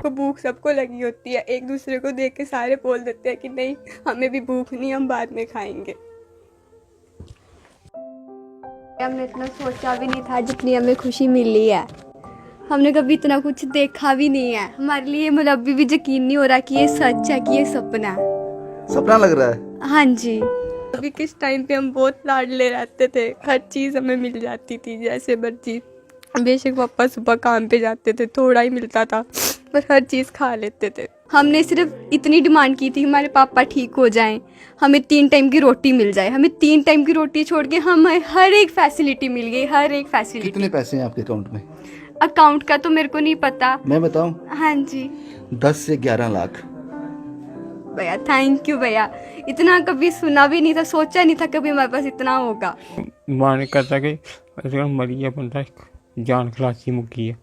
को भूख सबको लगी होती है, एक दूसरे को देख के सारे बोल देते हैं कि नहीं हमें भी भूख नहीं, हम बाद में खाएंगे। हमने इतना सोचा भी नहीं था जितनी हमें खुशी मिली है। हमने कभी इतना कुछ देखा भी नहीं है। हमारे लिए मतलब अभी भी यकीन नहीं हो रहा कि ये सच है, कि ये सपना है। सपना लग रहा है। हाँ जी। अभी किस टाइम पे हम बहुत लाडले रहते थे, हर चीज़ हमें मिल जाती थी जैसे मर्जी। बेशक पापा सुबह काम पे जाते थे, थोड़ा ही मिलता था पर हर चीज़ खा लेते थे। हमने सिर्फ इतनी डिमांड की थी हमारे पापा ठीक हो जाएं, हमें 3 टाइम की रोटी मिल जाए। हमें 3 टाइम की रोटी छोड़ के हमें हर एक फैसिलिटी मिल गई, हर एक फैसिलिटी। कितने पैसे हैं आपके अकाउंट में? अकाउंट का तो मेरे को नहीं पता। मैं बताऊं? हाँ जी। 10 से 11 लाख। भैया थैंक यू भैया, इतना कभी सुना भी नहीं था, सोचा नहीं था कभी हमारे पास इतना होगा। मन करता कि मरिया बंदा जान खलासी मुक्की है,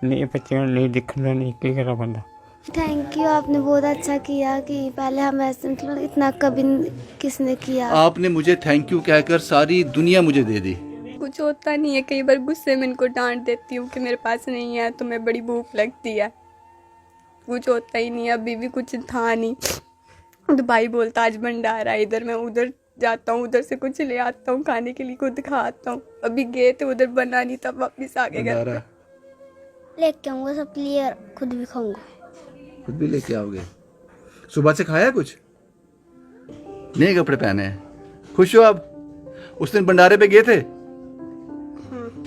नहीं बच्चे नहीं दिखना, नहीं क्या करा बंदा। थैंक यू, आपने बहुत अच्छा किया कि पहले हम ऐसे मतलब इतना कभी किसने किया। आपने मुझे थैंक यू कहकर सारी दुनिया मुझे दे दी। कुछ होता नहीं है, कई बार गुस्से में इनको डांट देती हूँ कि मेरे पास नहीं है, तुम्हें बड़ी भूख लगती है। कुछ होता ही नहीं है, अभी भी कुछ था नहीं तो भाई बोलता आज भंडारा है, इधर मैं उधर जाता हूँ, उधर से कुछ ले आता हूँ खाने के लिए, खुद खाता हूँ। अभी गए थे उधर बना नहीं था, वापिस आ गए घर पे। लेके आऊँगा सब लिए, खुद भी खाऊंगा। खुद भी लेके आओगे? सुबह से खाया कुछ? नए कपड़े पहने हैं? खुश हो अब? उस दिन भंडारे पे गए थे?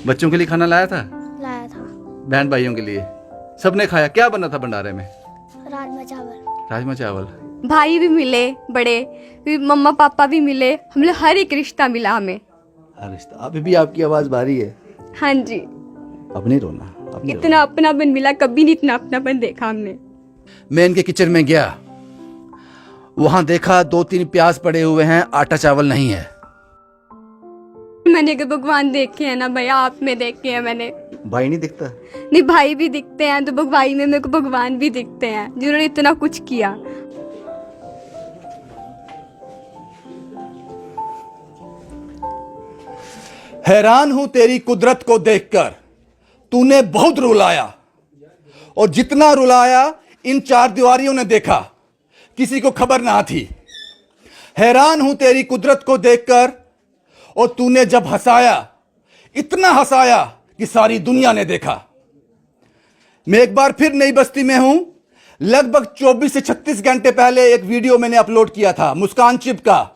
बच्चों के लिए खाना लाया था? लाया था। बहन भाइयों के लिए सबने खाया? क्या बना था भंडारे में? राजमा चावल। राजमा चावल। भाई भी मिले बड़े, फिर मम्मा पापा भी मिले, हम लोग हर एक रिश्ता मिला हमें। हर रिश्ता। अभी भी आपकी आवाज भारी है। हाँ जी। अब नहीं रोना, अब नहीं इतना अपनापन मिला, कभी नहीं इतना अपनापन देखा हमने। मैं इनके किचन में गया, वहां देखा 2-3 प्याज पड़े हुए हैं, आटा चावल नहीं है। मैंने कहा भगवान देखे हैं ना भैया, आप में देखे हैं मैंने। भाई नहीं दिखता? नहीं भाई भी दिखते हैं, तो भाई में मेरे को भगवान भी दिखते हैं जिन्होंने इतना कुछ किया। हैरान हूं तेरी कुदरत को देखकर, तूने बहुत रुलाया और जितना रुलाया इन 4 दीवारियों ने देखा, किसी को खबर ना थी। हैरान हूं तेरी कुदरत को देखकर, और तूने जब हंसाया, इतना हंसाया कि सारी दुनिया ने देखा। मैं एक बार फिर नई बस्ती में हूं। लगभग 24 से 36 घंटे पहले एक वीडियो मैंने अपलोड किया था, मुस्कान चिप का,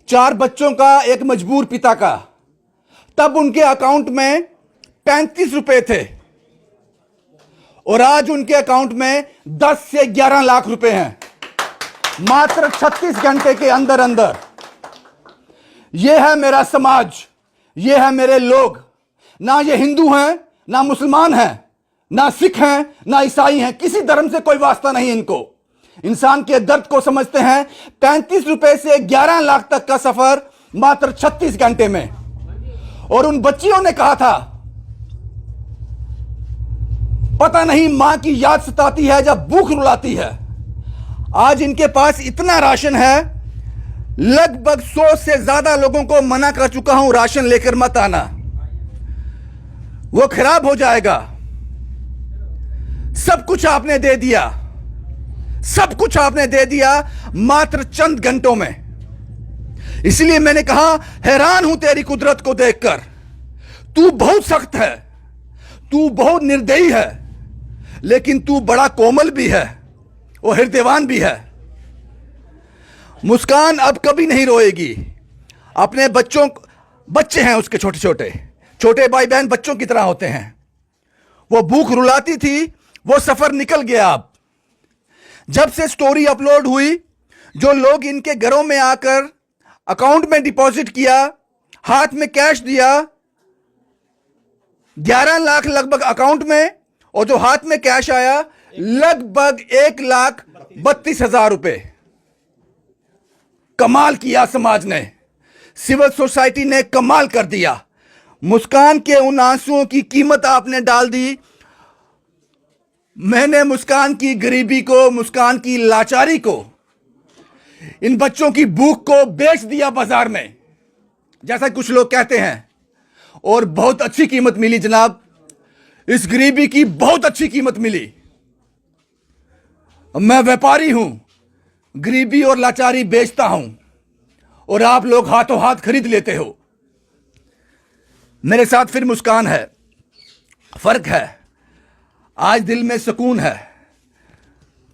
4 बच्चों का, एक मजबूर पिता का। तब उनके अकाउंट में 35 रुपए थे और आज उनके अकाउंट में 10 से 11 लाख रुपए हैं, मात्र 36 घंटे के अंदर अंदर। यह है मेरा समाज, ये है मेरे लोग। ना ये हिंदू हैं, ना मुसलमान हैं, ना सिख हैं, ना ईसाई हैं, किसी धर्म से कोई वास्ता नहीं इनको। इंसान के दर्द को समझते हैं। 35 रुपए से 11 लाख तक का सफर मात्र 36 घंटे में। और उन बच्चियों ने कहा था, पता नहीं मां की याद सताती है जब भूख रुलाती है। आज इनके पास इतना राशन है, लगभग 100 से ज्यादा लोगों को मना कर चुका हूं राशन लेकर मत आना, वो खराब हो जाएगा। सब कुछ आपने दे दिया, सब कुछ आपने दे दिया मात्र चंद घंटों में। इसलिए मैंने कहा, हैरान हूं तेरी कुदरत को देखकर। तू बहुत सख्त है, तू बहुत निर्दयी है, लेकिन तू बड़ा कोमल भी है और हृदयवान भी है। मुस्कान अब कभी नहीं रोएगी। अपने बच्चे हैं उसके, छोटे भाई बहन बच्चों की तरह होते हैं। वो भूख रुलाती थी, वो सफर निकल गया। अब जब से स्टोरी अपलोड हुई, जो लोग इनके घरों में आकर अकाउंट में डिपॉजिट किया, हाथ में कैश दिया, 11 लाख लगभग अकाउंट में, और जो हाथ में कैश आया लगभग 1,32,000 रुपए। कमाल किया समाज ने, सिविल सोसाइटी ने कमाल कर दिया। मुस्कान के उन आंसुओं की कीमत आपने डाल दी। मैंने मुस्कान की गरीबी को, मुस्कान की लाचारी को, इन बच्चों की भूख को बेच दिया बाजार में, जैसा कुछ लोग कहते हैं। और बहुत अच्छी कीमत मिली जनाब, इस गरीबी की बहुत अच्छी कीमत मिली। मैं व्यापारी हूं, गरीबी और लाचारी बेचता हूं और आप लोग हाथों हाथ खरीद लेते हो। मेरे साथ फिर मुस्कान है, फर्क है, आज दिल में सुकून है।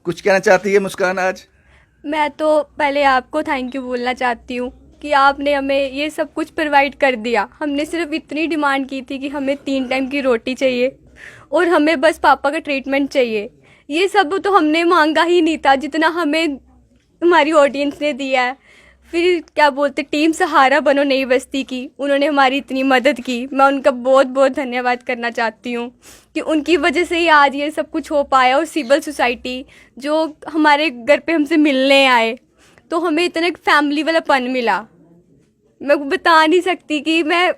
कुछ कहना चाहती है मुस्कान आज? मैं तो पहले आपको थैंक यू बोलना चाहती हूँ कि आपने हमें ये सब कुछ प्रोवाइड कर दिया। हमने सिर्फ इतनी डिमांड की थी कि हमें 3 टाइम की रोटी चाहिए और हमें बस पापा का ट्रीटमेंट चाहिए। ये सब तो हमने मांगा ही नहीं था जितना हमें हमारी ऑडियंस ने दिया है। फिर क्या बोलते, टीम सहारा बनो नई बस्ती की, उन्होंने हमारी इतनी मदद की। मैं उनका बहुत बहुत धन्यवाद करना चाहती हूँ कि उनकी वजह से ही आज ये सब कुछ हो पाया। और सिविल सोसाइटी जो हमारे घर पे हमसे मिलने आए तो हमें इतना एक फैमिली वालापन मिला, मैं बता नहीं सकती कि मैं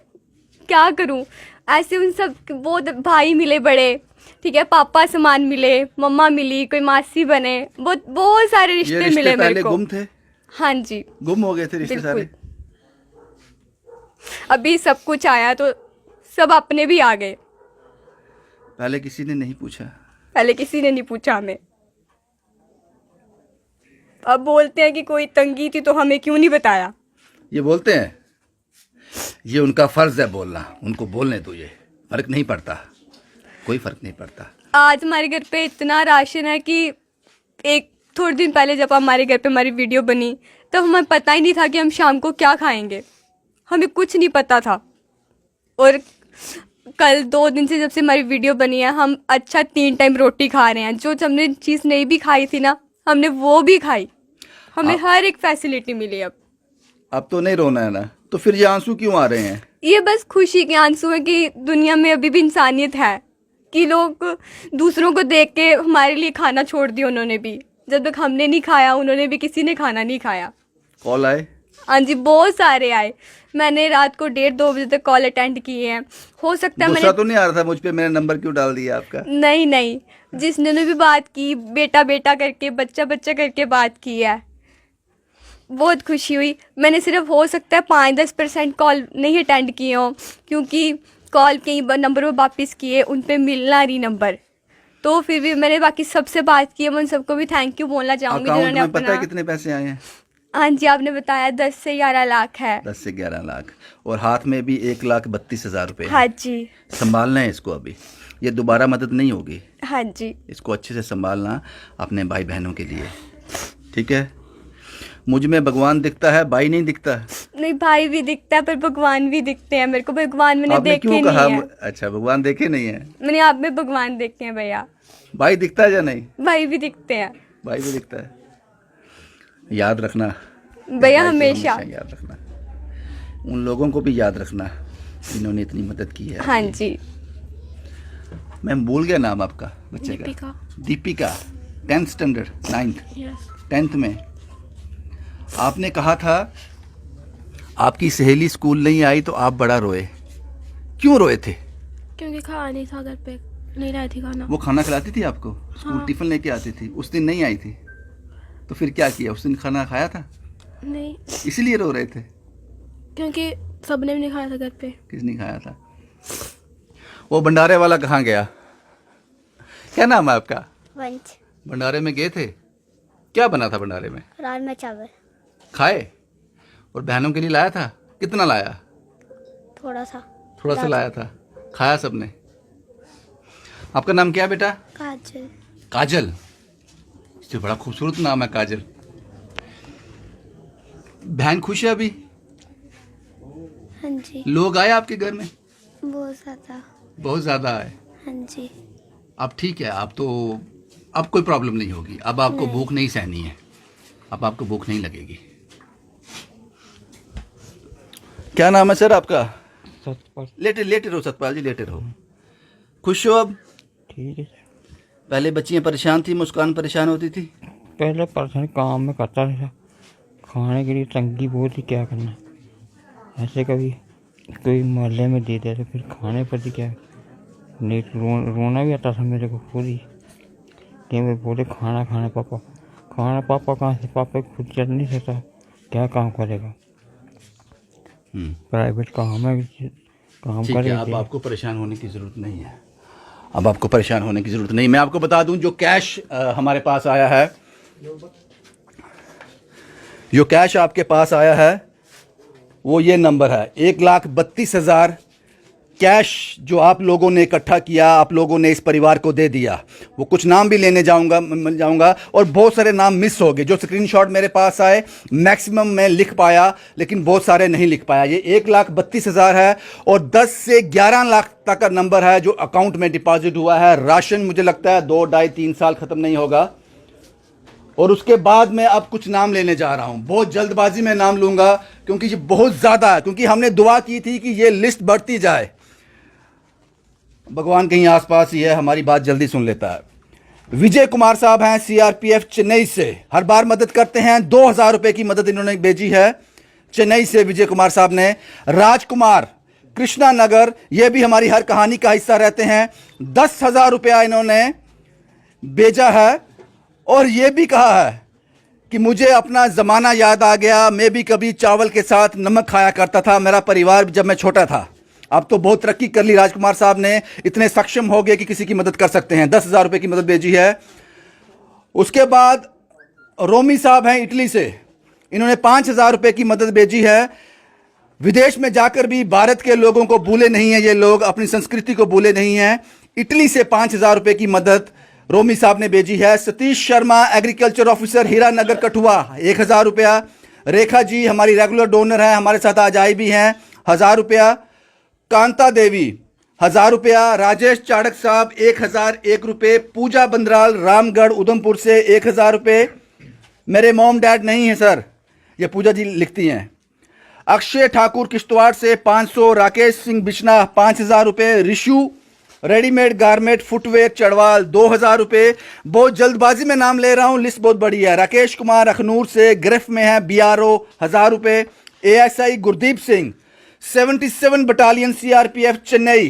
क्या करूं। ऐसे उन सब बहुत भाई मिले बड़े, ठीक है, पापा समान मिले, मम्मा मिली, कोई मासी बने, बहुत बहुत सारे ये रिश्ते रिश्ते मिले पहले मेरे को। गुम थे? हाँ जी, गुम हो गए थे रिश्ते बिल्कुल। सारे? अभी सब कुछ आया तो सब अपने भी आ गए। पहले किसी ने नहीं पूछा? पहले किसी ने नहीं पूछा हमें। अब बोलते हैं कि कोई तंगी थी तो हमें क्यों नहीं बताया। ये बोलते हैं, ये उनका फर्ज है बोलना, उनको बोलने दो। ये फर्क नहीं पड़ता, कोई फर्क नहीं पड़ता। आज हमारे घर पे इतना राशन है कि एक थोड़े दिन पहले जब हमारे घर पे हमारी वीडियो बनी तो हमें पता ही नहीं था कि हम शाम को क्या खाएंगे, हमें कुछ नहीं पता था। और कल 2 दिन से जब से हमारी वीडियो बनी है हम अच्छा 3 टाइम रोटी खा रहे हैं। जो हमने चीज़ नहीं भी खाई थी ना, हमने वो भी खाई, हमें हर एक फैसिलिटी मिली। अब तो नहीं रोना है ना, तो फिर ये आंसू क्यों आ रहे हैं? ये बस खुशी के आंसू है कि दुनिया में अभी भी इंसानियत है, कि लोग दूसरों को देख के हमारे लिए खाना छोड़ दिया। उन्होंने भी, जब तक हमने नहीं खाया उन्होंने भी किसी ने खाना नहीं खाया। कॉल आए? हाँ जी, बहुत सारे आए। मैंने रात को 1:30-2 बजे तक कॉल अटेंड किए हैं। हो सकता है गुस्सा मैंने तो नहीं आ रहा था मुझ पे, मेरा नंबर क्यों डाल दिया आपका? नहीं, जिसने भी बात की बेटा बेटा करके, बच्चा बच्चा करके बात की है, बहुत खुशी हुई। मैंने सिर्फ हो सकता है 5-10% कॉल नहीं अटेंड किए हों, क्योंकि कॉल कई नंबर पर वापस किए, उन पे मिलना रही नंबर। तो फिर भी मैंने बाकी सबसे बात की है। मैं उन सबको भी थैंक यू बोलना चाहूँगी अकाउंट जिन्होंने में पता है अपना। कितने पैसे आए हैं? हाँ जी, आपने बताया 10 से 11 लाख है। 10 से 11 लाख, और हाथ में भी 1,32,000 रुपए। हाँ जी, संभालना है इसको। अभी ये दोबारा मदद नहीं होगी। हाँ जी, इसको अच्छे से संभालना अपने भाई बहनों के लिए, ठीक है? मुझ में भगवान दिखता है, भाई नहीं दिखता। नहीं, भाई भी दिखता है पर भगवान भी दिखते हैं मेरे को। भगवान मैंने आपने देखे क्यों कहा? नहीं है। अच्छा, भगवान देखे नहीं है, मैंने आप में भगवान देखे हैं भैया। भाई दिखता है या नहीं? भाई भी दिखते हैं भाई भी दिखता है। याद रखना भैया, भाई को हमेशा। याद रखना। उन लोगों को भी याद रखना जिन्होंने इतनी मदद की है। हाँ जी। मैं भूल गया नाम आपका बच्चे का। Deepika. 10th standard, 9th, 10th में। आपने कहा था आपकी सहेली स्कूल नहीं आई तो आप बड़ा रोए। क्यों रोए थे? क्योंकि खाना नहीं था, घर पे नहीं रही थी खाना। वो खाना खिलाती थी आपको? स्कूल हाँ। टिफिन लेके आती थी, उस दिन नहीं आई थी, तो फिर क्या किया? उस दिन खाना खाया था, नहीं, इसीलिए रो रहे थे? क्योंकि सबने भी नहीं खाया था घर पे। किसने खाया था? वो भंडारे वाला कहाँ गया? क्या नाम है आपका? वंश। भंडारे में गए थे, क्या बना था भंडारे में? राजमा चावल। खाए? और बहनों के लिए लाया था? कितना लाया? थोड़ा सा। थोड़ा सा लाया था, खाया सबने। आपका नाम क्या है बेटा? काजल। काजल, इससे बड़ा खूबसूरत नाम है काजल। बहन खुश है अभी? हाँ जी, लोग आए आपके घर में? बहुत ज़्यादा। बहुत ज्यादा आए। हाँ जी। अब ठीक है, अब तो अब कोई प्रॉब्लम नहीं होगी। अब आपको भूख नहीं सहनी है, अब आपको भूख नहीं लगेगी। क्या नाम है सर आपका? सतपाल। लेटे रहो सतपाल जी, लेटे रहो। खुश हो अब? ठीक है। पहले बच्चियां परेशान थी, मुस्कान परेशान होती थी। पहले पर्सन काम में करता था, खाने के लिए तंगी बहुत ही, क्या करना। ऐसे कभी कोई मोहल्ले में दे दे तो फिर खाने पर भी क्या नहीं, रोना भी आता था मेरे को खुद ही। कि मैं बोले खाना पापा, खाना पापा कहाँ से? पापा खुद चल नहीं सकता, क्या काम करेगा? प्राइवेट काम है, काम ठीक है, अब करेगा। आपको परेशान होने की ज़रूरत नहीं है। अब आपको परेशान होने की ज़रूरत नहीं। मैं आपको बता दूं जो कैश हमारे पास आया है, जो कैश आपके पास आया है वो ये नंबर है 1,32,000 कैश जो आप लोगों ने इकट्ठा किया, आप लोगों ने इस परिवार को दे दिया। वो कुछ नाम भी लेने जाऊंगा और बहुत सारे नाम मिस हो गए। जो स्क्रीनशॉट मेरे पास आए मैक्सिमम मैं लिख पाया, लेकिन बहुत सारे नहीं लिख पाया। ये 1,32,000 है और 10 से 11 लाख तक का नंबर है जो अकाउंट में डिपॉजिट हुआ है। राशन मुझे लगता है 2, 2.5, 3 साल ख़त्म नहीं होगा। और उसके बाद मैं अब कुछ नाम लेने जा रहा हूं। बहुत जल्दबाजी में नाम लूंगा क्योंकि ये बहुत ज़्यादा है, क्योंकि हमने दुआ की थी कि ये लिस्ट बढ़ती जाए। भगवान कहीं आसपास ही है, हमारी बात जल्दी सुन लेता है। विजय कुमार साहब हैं सीआरपीएफ चेन्नई से, हर बार मदद करते हैं। 2,000 रुपए की मदद इन्होंने भेजी है चेन्नई से विजय कुमार साहब ने। राजकुमार कृष्णा नगर, ये भी हमारी हर कहानी का हिस्सा रहते हैं। 10,000 रुपया इन्होंने भेजा है और ये भी कहा है कि मुझे अपना ज़माना याद आ गया, मैं भी कभी चावल के साथ नमक खाया करता था, मेरा परिवार जब मैं छोटा था। अब तो बहुत तरक्की कर ली राजकुमार साहब ने, इतने सक्षम हो गए कि किसी की मदद कर सकते हैं। 10,000 रुपये की मदद भेजी है। उसके बाद रोमी साहब हैं इटली से, इन्होंने 5,000 रुपये की मदद भेजी है। विदेश में जाकर भी भारत के लोगों को भूले नहीं हैं ये लोग, अपनी संस्कृति को भूले नहीं हैं। इटली से 5,000 रुपये की मदद रोमी साहब ने भेजी है। सतीश शर्मा एग्रीकल्चर ऑफिसर हीरानगर कठुआ 1,000 रुपया। रेखा जी हमारी रेगुलर डोनर हैं, हमारे साथ आज आई भी हैं, 1,000 रुपया। कांता देवी 1,000 रुपया। राजेश चाड़क साहब 1,001 रुपये। पूजा बंदराल रामगढ़ उधमपुर से 1,000 रुपये। मेरे मॉम डैड नहीं है सर, ये पूजा जी लिखती हैं। अक्षय ठाकुर किश्तवाड़ से 500। राकेश सिंह बिश्ना 5,000 रुपये। रिशु रेडीमेड गारमेंट फुटवेयर चढ़वाल 2,000 रुपये। बहुत जल्दबाजी में नाम ले रहा हूँ, लिस्ट बहुत बड़ी है। राकेश कुमार अखनूर से गिरफ्त में है BRO 1,000 रुपये। ASI Gurdeep Singh 77 battalion CRPF Chennai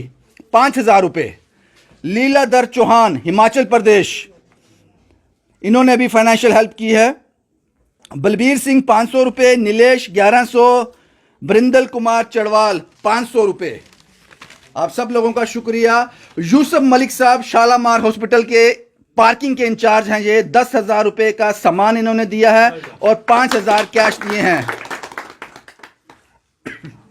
5,000 रुपये। लीलाधर चौहान हिमाचल प्रदेश, इन्होंने भी फाइनेंशियल हेल्प की है। बलबीर सिंह 500 रुपये। नीलेश 1100। बरिंदल कुमार चढ़वाल 500 रुपये। आप सब लोगों का शुक्रिया। यूसुफ मलिक साहब शालामार हॉस्पिटल के पार्किंग के इंचार्ज हैं, ये 10,000 रुपये का सामान इन्होंने दिया है और 5,000 कैश दिए हैं।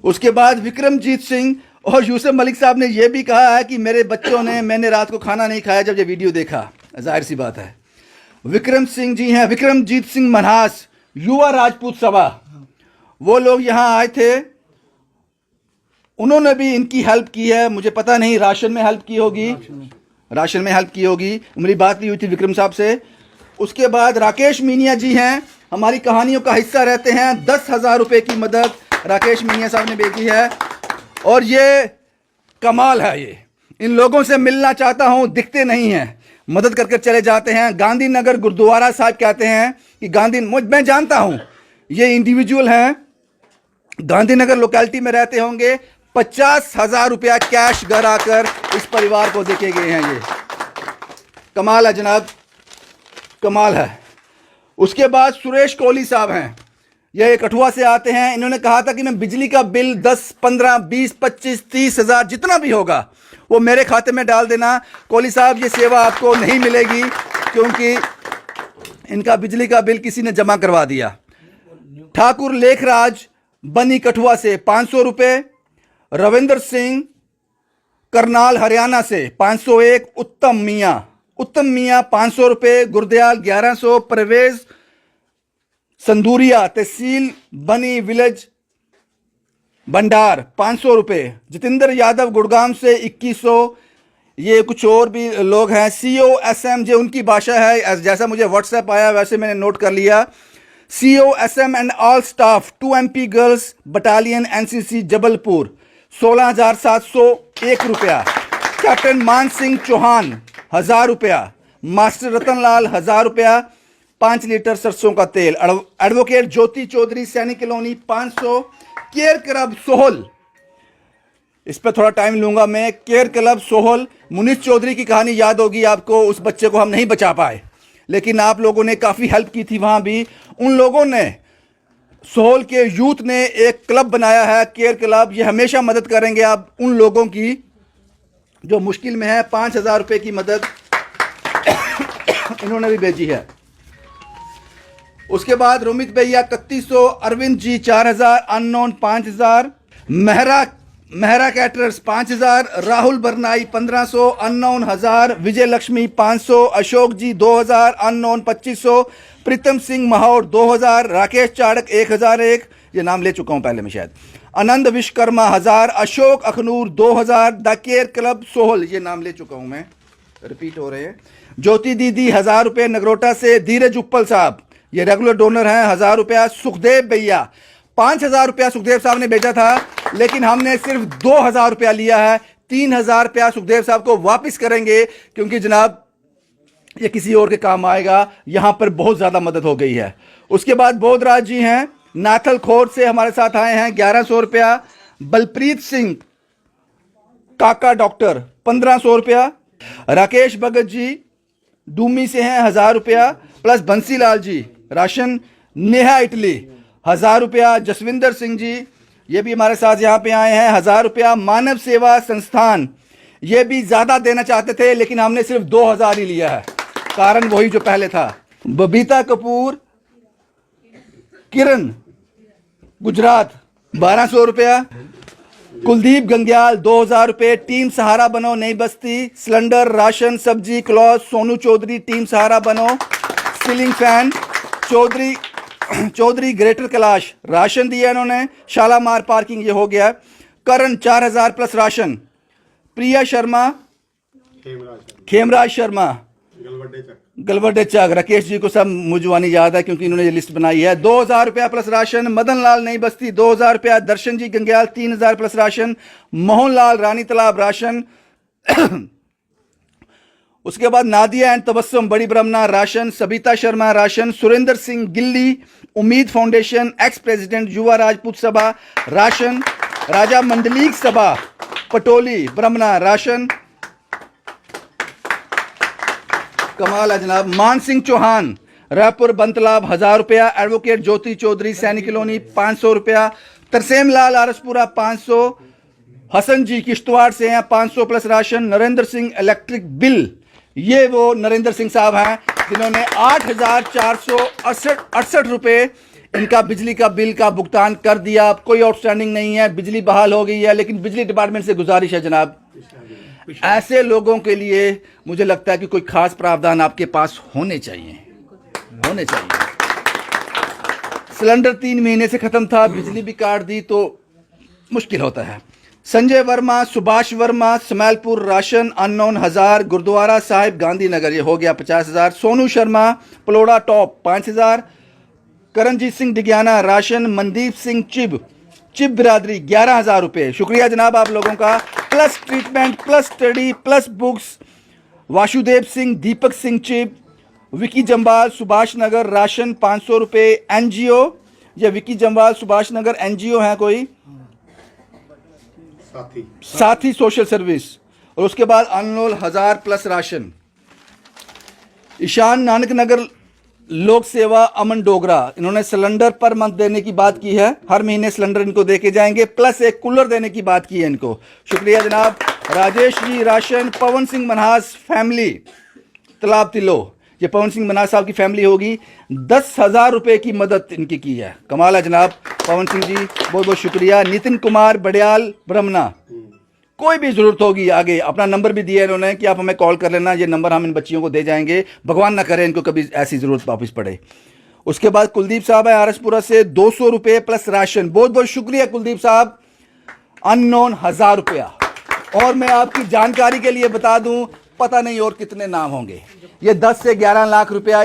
उसके बाद विक्रमजीत सिंह और यूसुफ मलिक साहब ने यह भी कहा है कि मेरे बच्चों ने, मैंने रात को खाना नहीं खाया जब ये वीडियो देखा। जाहिर सी बात है। विक्रम सिंह जी हैं, विक्रमजीत सिंह मनहास युवा राजपूत सभा, वो लोग यहाँ आए थे, उन्होंने भी इनकी हेल्प की है। मुझे पता नहीं राशन में हेल्प की होगी, राशन में हेल्प की होगी। मेरी बात भी हुई थी विक्रम साहब से। उसके बाद राकेश मीनिया जी हैं, हमारी कहानियों का हिस्सा रहते हैं। 10,000 रुपये की मदद राकेश मीनिया साहब ने भेजी है। और ये कमाल है, ये इन लोगों से मिलना चाहता हूं, दिखते नहीं हैं, मदद करके चले जाते हैं। गांधीनगर गुरुद्वारा साहब कहते हैं कि मैं जानता हूं ये इंडिविजुअल हैं, गांधीनगर लोकेलिटी में रहते होंगे। 50,000 रुपया कैश घर आकर इस परिवार को देके गए हैं। ये कमाल है जनाब, कमाल है। उसके बाद सुरेश कोहली साहब हैं, ये कठुआ से आते हैं। इन्होंने कहा था कि मैं बिजली का बिल 10, 15, 20, 25, 30,000 जितना भी होगा वो मेरे खाते में डाल देना। कोहली साहब ये सेवा आपको नहीं मिलेगी क्योंकि इनका बिजली का बिल किसी ने जमा करवा दिया। ठाकुर लेखराज बनी कठुआ से 500 रुपये। रविंद्र सिंह करनाल हरियाणा से 501। उत्तम मियाँ 500 रुपये। गुरदयाल 1100। परवेज संदूरिया तहसील बनी विलेज भंडार 500 रुपये। जितेंद्र यादव गुड़गांव से 2100। ये कुछ और भी लोग हैं। COSM जो उनकी भाषा है, जैसा मुझे व्हाट्सएप आया वैसे मैंने नोट कर लिया। COSM and all staff 2 MP girls battalion NCC Jabalpur 16,701 रुपया। कैप्टन मान सिंह चौहान 1,000 रुपया। मास्टर रतन लाल 1,000 रुपया। 5 लीटर सरसों का तेल। एडवोकेट ज्योति चौधरी सैनिक कॉलोनी 500। केयर क्लब सोहल, इस पर थोड़ा टाइम लूंगा मैं। केयर क्लब सोहल, मुनीष चौधरी की कहानी याद होगी आपको, उस बच्चे को हम नहीं बचा पाए, लेकिन आप लोगों ने काफ़ी हेल्प की थी वहाँ भी। उन लोगों ने, सोहल के यूथ ने एक क्लब बनाया है केयर क्लब, ये हमेशा मदद करेंगे आप उन लोगों की जो मुश्किल में है, 5,000 रुपये की मदद इन्होंने भी भेजी है। उसके बाद रोमित भैया 3100, Arvind ji 4,000, unknown 5,000, Mehra caterers 5,000, Rahul Barnai 1500, unknown 1,000, Vijay Lakshmi 500, Ashok ji 2,000, unknown 2500, Pritam Singh Mahaur 2,000, Rakesh Chadak 1,001, ये नाम ले चुका हूं पहले में शायद, Anand Vishwakarma 1,000, Ashok Akhnoor 2,000, the care club Sohal, ये नाम ले चुका हूं मैं, रिपीट हो रहे हैं, ज्योति दीदी 1,000 रुपये नगरोटा से, धीरज उप्पल साहब ये रेगुलर डोनर हैं 1,000 रुपया, सुखदेव भैया 5,000 रुपया सुखदेव साहब ने भेजा था, लेकिन हमने सिर्फ 2,000 रुपया लिया है। 3,000 रुपया सुखदेव साहब को वापस करेंगे, क्योंकि जनाब ये किसी और के काम आएगा। यहां पर बहुत ज्यादा मदद हो गई है। उसके बाद बोधराज जी हैं नाथल खोर से हमारे साथ आए हैं 1,100 रुपया, बलप्रीत सिंह काका डॉक्टर 1,500 रुपया, राकेश भगत जी डूमी से हैं 1,000 रुपया, प्लस बंसीलाल जी राशन, नेहा इटली 1,000 रुपया, जसविंदर सिंह जी ये भी हमारे साथ यहाँ पे आए हैं 1,000 रुपया, मानव सेवा संस्थान ये भी ज्यादा देना चाहते थे, लेकिन हमने सिर्फ 2,000 ही लिया है, कारण वही जो पहले था। बबीता कपूर किरण गुजरात 1,200 रुपया, कुलदीप गंग्याल 2,000 रुपये, टीम सहारा बनो नई बस्ती, सिलेंडर राशन सब्जी क्लॉथ, सोनू चौधरी टीम सहारा बनो, ceiling fan Chaudhary greater Kailash राशन दिया इन्होंने, शालामार पार्किंग ये हो गया, करण 4,000 प्लस राशन, प्रिया शर्मा खेमराज शर्मा गलवड्डे चक, राकेश जी को सब मुझवानी याद है क्योंकि इन्होंने ये लिस्ट बनाई है, 2,000 रुपया प्लस राशन, मदन लाल नई बस्ती 2,000 रुपया, दर्शन जी गंग्याल 3,000 प्लस राशन, मोहन लाल रानी तालाब राशन उसके बाद नादिया एंड तबस्सुम बड़ी ब्रह्मना राशन, सबिता शर्मा राशन, सुरेंद्र सिंह गिल्ली उम्मीद फाउंडेशन, एक्स प्रेसिडेंट युवा राजपूत सभा राशन, राजा मंडलीक सभा पटोली ब्रह्मना राशन, कमाल है जनाब, मान सिंह चौहान रायपुर बंतलाब 1,000 रुपया, एडवोकेट ज्योति चौधरी सैनिक कॉलोनी 500 रुपया, तरसेम लाल आरसपुरा 500, हसन जी किश्तवाड़ से हैं 500 plus ration, Narendra Singh electric bill ये वो नरेंद्र सिंह साहब हैं जिन्होंने 8,468 रुपये इनका बिजली का बिल का भुगतान कर दिया। कोई आउटस्टैंडिंग नहीं है, बिजली बहाल हो गई है, लेकिन बिजली डिपार्टमेंट से गुजारिश है जनाब, ऐसे लोगों के लिए मुझे लगता है कि कोई खास प्रावधान आपके पास होने चाहिए। सिलेंडर 3 महीने से खत्म था, बिजली भी काट दी तो मुश्किल होता है। संजय वर्मा, सुभाष वर्मा समैलपुर राशन अननोन 1,000, गुरुद्वारा साहिब गांधीनगर ये हो गया 50,000, सोनू शर्मा पलोड़ा टॉप 5,000, करणजीत सिंह डिग्याना राशन, मनदीप सिंह चिब बिरादरी 11,000 रुपये, शुक्रिया जनाब आप लोगों का, plus treatment plus study plus books, Vasudev Singh Deepak Singh Chib, Vicky Jamwal Subhash Nagar ration 500 रुपये, एनजीओ या विकी जम्बाल सुभाष नगर एनजीओ है कोई साथी सोशल सर्विस, और उसके बाद अनमोल 1,000 प्लस राशन, ईशान नानक नगर लोक सेवा अमन डोगरा इन्होंने सिलेंडर पर मंथ देने की बात की है, हर महीने सिलेंडर इनको देके जाएंगे, प्लस एक कूलर देने की बात की है इनको, शुक्रिया जनाब। राजेश जी राशन, पवन सिंह मनहास फैमिली तालाब तिलो, ये पवन सिंह मनहास साहब की फैमिली होगी, 10,000 रुपये की मदद इनकी की है, कमाल है जनाब पवन सिंह जी बहुत बहुत शुक्रिया। नितिन कुमार बड़ियाल ब्रह्मना, कोई भी जरूरत होगी आगे अपना नंबर भी दिया इन्होंने कि आप हमें कॉल कर लेना, ये नंबर हम इन बच्चियों को दे जाएंगे, भगवान ना करे इनको कभी ऐसी जरूरत वापस पड़े। उसके बाद कुलदीप साहब है आरसपुरा से 200 रुपये प्लस राशन, बहुत बहुत शुक्रिया कुलदीप साहब, अननोन 1,000 रुपया। और मैं आपकी जानकारी के लिए बता दूं, पता नहीं और कितने नाम होंगे, ये 10 से 11 लाख रुपया,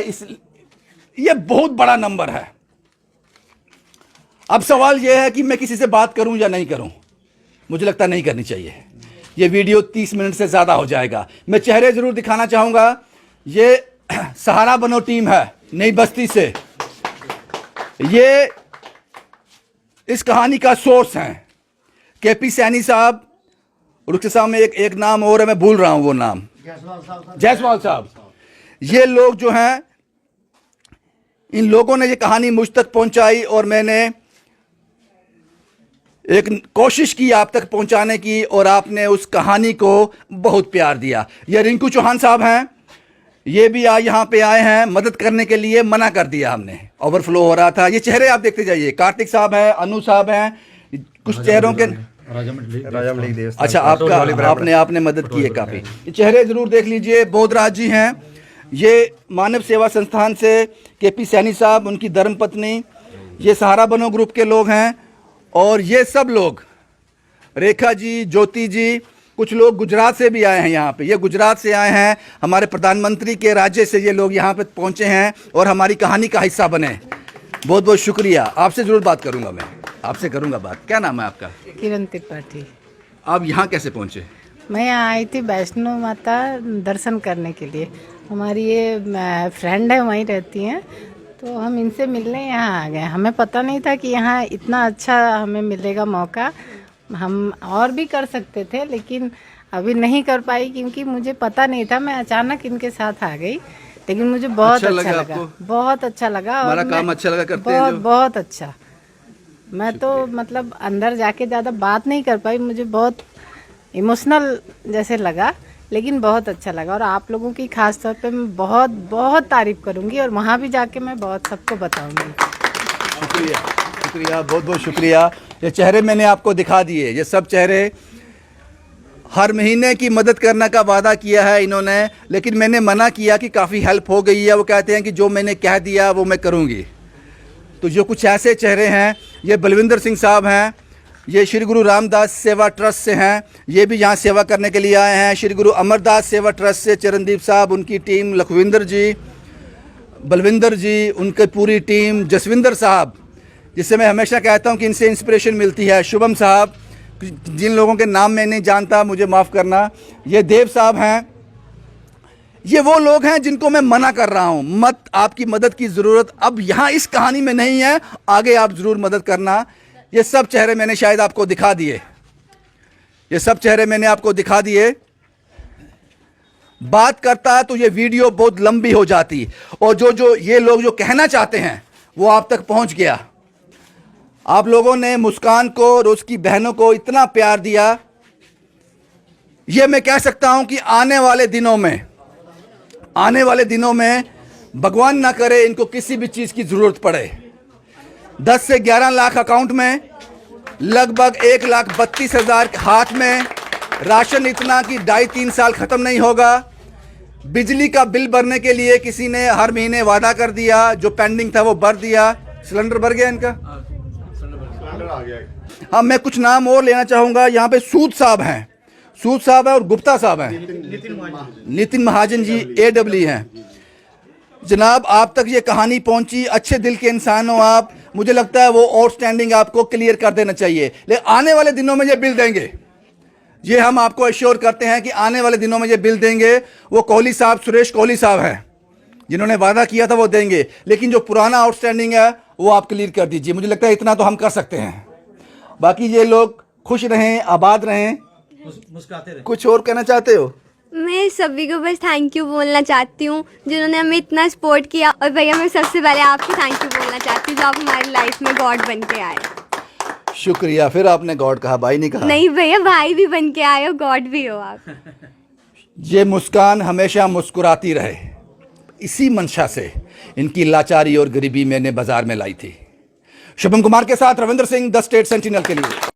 ये बहुत बड़ा नंबर है। अब सवाल यह है कि मैं किसी से बात करूं या नहीं करूं, मुझे लगता नहीं करनी चाहिए, ये वीडियो 30 मिनट से ज्यादा हो जाएगा। मैं चेहरे जरूर दिखाना चाहूंगा, ये सहारा बनो टीम है नई बस्ती से, ये इस कहानी का सोर्स हैं केपी सैनी साहब, और उसके सामने एक नाम और है, मैं भूल रहा हूं वो नाम, जायसवाल साहब। ये लोग जो हैं, इन लोगों ने ये कहानी मुझ तक पहुंचाई और मैंने एक कोशिश की आप तक पहुंचाने की और आपने उस कहानी को बहुत प्यार दिया। ये रिंकू चौहान साहब हैं, ये भी यहाँ पे आए हैं मदद करने के लिए, मना कर दिया हमने, ओवरफ्लो हो रहा था। ये चेहरे आप देखते जाइए, कार्तिक साहब हैं, अनु साहब हैं, कुछ चेहरों के अच्छा आपने मदद की है काफ़ी। ये चेहरे ज़रूर देख लीजिए। बोधराज जी हैं, ये मानव सेवा संस्थान से केपी सैनी साहब, उनकी धर्मपत्नी, ये सहारा बनो ग्रुप के लोग हैं, और ये सब लोग रेखा जी, ज्योति जी, कुछ लोग गुजरात से भी आए हैं यहाँ पे। ये गुजरात से आए हैं, हमारे प्रधानमंत्री के राज्य से ये लोग यहाँ पे पहुँचे हैं और हमारी कहानी का हिस्सा बने। बहुत बहुत शुक्रिया। आपसे ज़रूर बात करूँगा, मैं आपसे करूँगा बात। क्या नाम है आपका? किरण त्रिपाठी। आप यहाँ कैसे पहुँचे? मैं यहाँ आई थी वैष्णो माता दर्शन करने के लिए। हमारी ये फ्रेंड है, वहीं रहती हैं, तो हम इनसे मिलने यहाँ आ गए। हमें पता नहीं था कि यहाँ इतना अच्छा हमें मिलेगा मौका। हम और भी कर सकते थे लेकिन अभी नहीं कर पाई क्योंकि मुझे पता नहीं था। मैं अचानक इनके साथ आ गई, लेकिन मुझे बहुत अच्छा लगा, बहुत अच्छा लगा। हमारा काम अच्छा लगा करते हैं जो? बहुत अच्छा। मैं तो मतलब अंदर जाके ज़्यादा बात नहीं कर पाई, मुझे बहुत इमोशनल जैसे लगा, लेकिन बहुत अच्छा लगा। और आप लोगों की खास तौर पे मैं बहुत बहुत तारीफ़ करूँगी और वहाँ भी जाके मैं बहुत सबको बताऊँगी। शुक्रिया, शुक्रिया, बहुत बहुत शुक्रिया। ये चेहरे मैंने आपको दिखा दिए, ये सब चेहरे। हर महीने की मदद करने का वादा किया है इन्होंने, लेकिन मैंने मना किया कि काफ़ी हेल्प हो गई है। वो कहते हैं कि जो मैंने कह दिया वो मैं करूँगी। तो जो कुछ ऐसे चेहरे हैं, ये बलविंदर सिंह साहब हैं, ये श्री गुरु रामदास सेवा ट्रस्ट से हैं, ये भी यहाँ सेवा करने के लिए आए हैं। श्री गुरु अमरदास सेवा ट्रस्ट से चरणदीप साहब, उनकी टीम, लखविंदर जी, बलविंदर जी, उनकी पूरी टीम, जसविंदर साहब, जिससे मैं हमेशा कहता हूँ कि इनसे इंस्पिरेशन मिलती है, शुभम साहब, जिन लोगों के नाम मैं नहीं जानता मुझे माफ़ करना, ये देव साहब हैं। ये वो लोग हैं जिनको मैं मना कर रहा हूँ, मत, आपकी मदद की ज़रूरत अब यहाँ इस कहानी में नहीं है, आगे आप ज़रूर मदद करना। ये सब चेहरे मैंने शायद आपको दिखा दिए, ये सब चेहरे मैंने आपको दिखा दिए। बात करता तो ये वीडियो बहुत लंबी हो जाती, और जो ये लोग जो कहना चाहते हैं वो आप तक पहुंच गया। आप लोगों ने मुस्कान को और उसकी बहनों को इतना प्यार दिया, ये मैं कह सकता हूं कि आने वाले दिनों में भगवान ना करे इनको किसी भी चीज़ की ज़रूरत पड़े। 10 से 11 लाख अकाउंट में, लगभग 1,32,000 हाथ में, राशन इतना कि 2.5-3 साल ख़त्म नहीं होगा। बिजली का बिल भरने के लिए किसी ने हर महीने वादा कर दिया, जो पेंडिंग था वो भर दिया। सिलेंडर भर गया इनका? हाँ, मैं कुछ नाम और लेना चाहूँगा। यहाँ पे सूद साहब हैं, सूद साहब है, और गुप्ता साहब हैं, नितिन महाजन जी AW हैं। जनाब, आप तक ये कहानी पहुंची, अच्छे दिल के इंसान हो आप, मुझे लगता है वो आउटस्टैंडिंग आपको क्लियर कर देना चाहिए। लेकिन आने वाले दिनों में ये बिल देंगे, ये हम आपको एश्योर करते हैं कि आने वाले दिनों में ये बिल देंगे। वो कोहली साहब, सुरेश कोहली साहब हैं, जिन्होंने वादा किया था वो देंगे, लेकिन जो पुराना आउटस्टैंडिंग है वो आप क्लियर कर दीजिए। मुझे लगता है इतना तो हम कर सकते हैं। बाकी ये लोग खुश रहें, आबाद रहें, मुस्कुराते रहें। कुछ और कहना चाहते हो? मैं सभी को बस थैंक यू बोलना चाहती हूँ जिन्होंने हमें इतना सपोर्ट किया, और भैया मैं सबसे पहले आपको थैंक यू बोलना चाहती हूँ जो आप हमारी लाइफ में गॉड बन के आए। शुक्रिया। फिर आपने गॉड कहा, भाई नहीं कहा? नहीं भैया, भाई भी बन के आए हो, गॉड भी हो आप। ये मुस्कान हमेशा मुस्कुराती रहे, इसी मंशा से इनकी लाचारी और गरीबी मैंने बाजार में लाई थी। शुभम कुमार के साथ Ravindra Singh, the state sentinel के लिए।